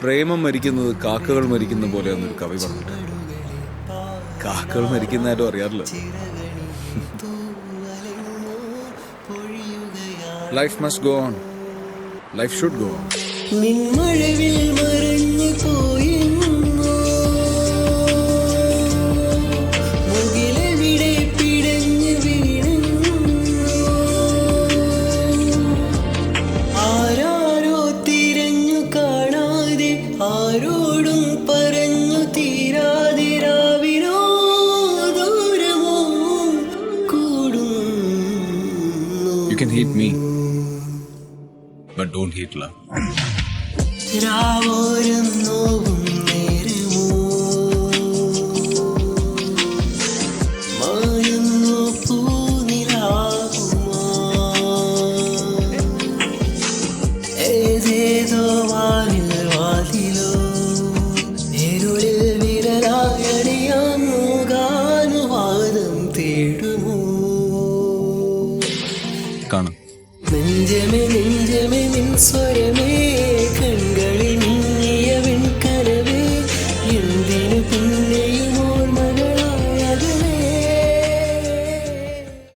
പ്രേമം മരിക്കുന്നത് കാക്കകൾ മരിക്കുന്ന പോലെയാണെന്നൊരു കവി പറഞ്ഞിട്ടുണ്ട്. കാക്കകൾ മരിക്കുന്നതായിട്ടും അറിയാറില്ല. Life must go on. Life should go on. നിൻമഴവിൽ മറഞ്ഞു പോയെന്നോ മുകിലെവിടെ പിടഞ്ഞു വീണെന്നോ ആരാരോ തിരഞ്ഞു കാണാതെ ആരോടും പറഞ്ഞു തീരാതെ രാവിനോ ദൂരമോ കൂടുന്നു. You can hate me, but don't hate love. രാവോരം നോവും നേരമോ മായുന്നു പൂനിലാവുമോ ഏതേതോ വാനിൽ വാതിലോ ഇരുളിൽ വിരലായടിയാൻ മൂകാനുവാദം തേടുമോ കാണാം. നെഞ്ചമേ നെഞ്ചമേ നിൻ സ്വരമേ കൺകൾ